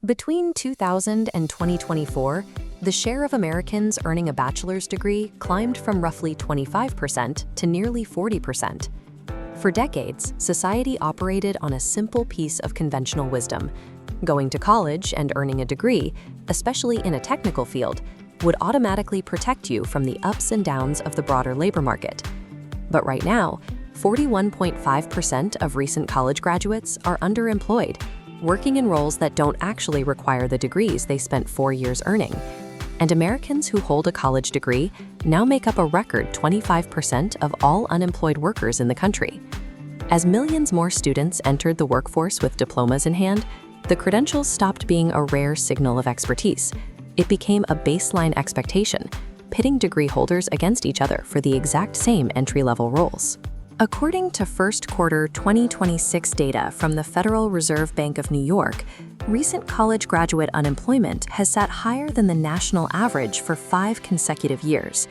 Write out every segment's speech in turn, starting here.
Between 2000 and 2024, the share of Americans earning a bachelor's degree climbed from roughly 25% to nearly 40%. For decades, society operated on a simple piece of conventional wisdom. Going to college and earning a degree, especially in a technical field, would automatically protect you from the ups and downs of the broader labor market. But right now, 41.5% of recent college graduates are underemployed, working in roles that don't actually require the degrees they spent 4 years earning. And Americans who hold a college degree now make up a record 25% of all unemployed workers in the country. As millions more students entered the workforce with diplomas in hand, the credentials stopped being a rare signal of expertise. It became a baseline expectation, pitting degree holders against each other for the exact same entry-level roles. According to first quarter 2026 data from the Federal Reserve Bank of New York, recent college graduate unemployment has sat higher than the national average for 5 consecutive years.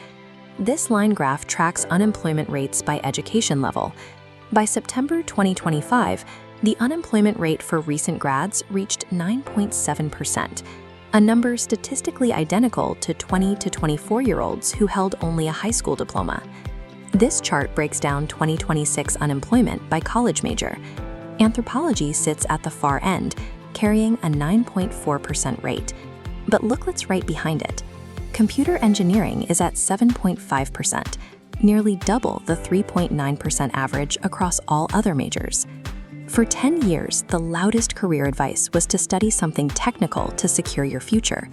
This line graph tracks unemployment rates by education level. By September 2025, the unemployment rate for recent grads reached 9.7%, a number statistically identical to 20 to 24-year-olds who held only a high school diploma. This chart breaks down 2026 unemployment by college major. Anthropology sits at the far end, carrying a 9.4% rate. But look what's right behind it. Computer engineering is at 7.5%, nearly double the 3.9% average across all other majors. For 10 years, the loudest career advice was to study something technical to secure your future.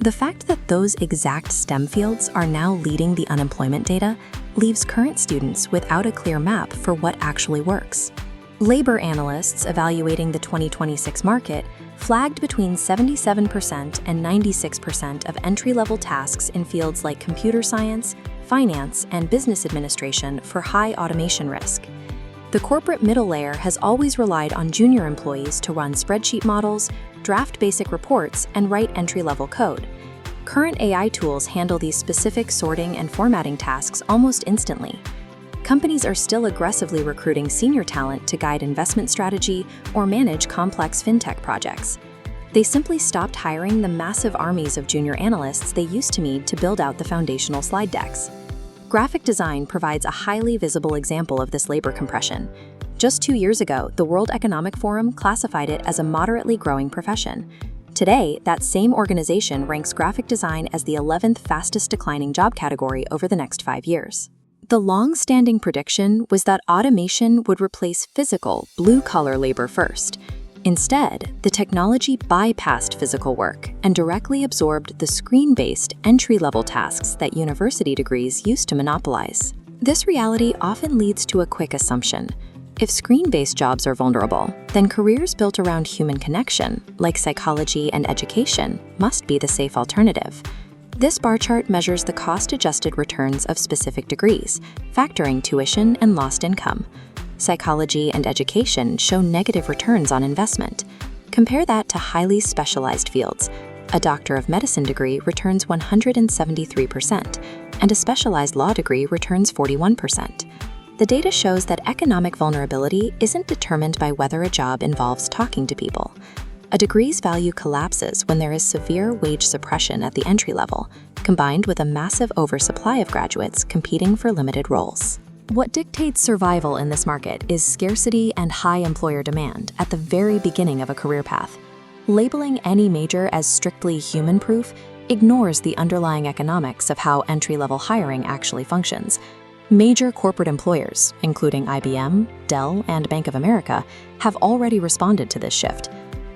The fact that those exact STEM fields are now leading the unemployment data leaves current students without a clear map for what actually works. Labor analysts evaluating the 2026 market flagged between 77% and 96% of entry-level tasks in fields like computer science, finance, and business administration for high automation risk. The corporate middle layer has always relied on junior employees to run spreadsheet models, draft basic reports, and write entry-level code. Current AI tools handle these specific sorting and formatting tasks almost instantly. Companies are still aggressively recruiting senior talent to guide investment strategy or manage complex fintech projects. They simply stopped hiring the massive armies of junior analysts they used to need to build out the foundational slide decks. Graphic design provides a highly visible example of this labor compression. Just 2 years ago, the World Economic Forum classified it as a moderately growing profession. Today, that same organization ranks graphic design as the 11th fastest declining job category over the next 5 years. The long-standing prediction was that automation would replace physical, blue-collar labor first. Instead, the technology bypassed physical work and directly absorbed the screen-based, entry-level tasks that university degrees used to monopolize. This reality often leads to a quick assumption. If screen-based jobs are vulnerable, then careers built around human connection, like psychology and education, must be the safe alternative. This bar chart measures the cost-adjusted returns of specific degrees, factoring tuition and lost income. Psychology and education show negative returns on investment. Compare that to highly specialized fields. A Doctor of Medicine degree returns 173%, and a specialized law degree returns 41%. The data shows that economic vulnerability isn't determined by whether a job involves talking to people. A degree's value collapses when there is severe wage suppression at the entry level, combined with a massive oversupply of graduates competing for limited roles. What dictates survival in this market is scarcity and high employer demand at the very beginning of a career path. Labeling any major as strictly human-proof ignores the underlying economics of how entry-level hiring actually functions. Major corporate employers, including IBM, Dell, and Bank of America, have already responded to this shift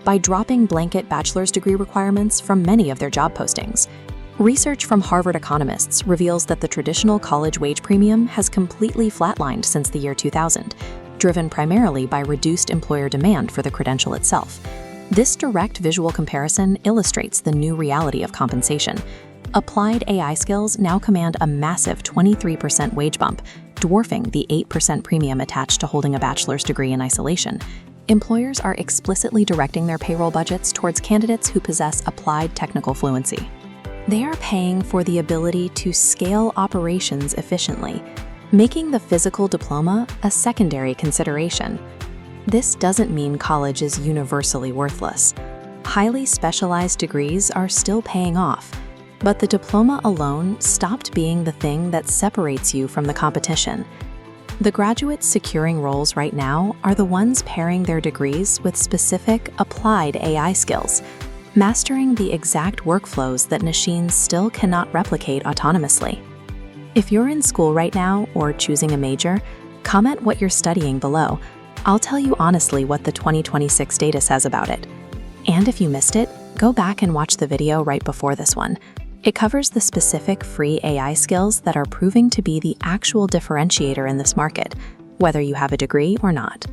by dropping blanket bachelor's degree requirements from many of their job postings. Research from Harvard economists reveals that the traditional college wage premium has completely flatlined since the year 2000, driven primarily by reduced employer demand for the credential itself. This direct visual comparison illustrates the new reality of compensation. Applied AI skills now command a massive 23% wage bump, dwarfing the 8% premium attached to holding a bachelor's degree in isolation. Employers are explicitly directing their payroll budgets towards candidates who possess applied technical fluency. They are paying for the ability to scale operations efficiently, making the physical diploma a secondary consideration. This doesn't mean college is universally worthless. highly specialized degrees are still paying off, but the diploma alone stopped being the thing that separates you from the competition. The graduates securing roles right now are the ones pairing their degrees with specific applied AI skills, mastering the exact workflows that machines still cannot replicate autonomously. If you're in school right now or choosing a major, comment what you're studying below. I'll tell you honestly what the 2026 data says about it. And if you missed it, go back and watch the video right before this one. It covers the specific free AI skills that are proving to be the actual differentiator in this market, whether you have a degree or not.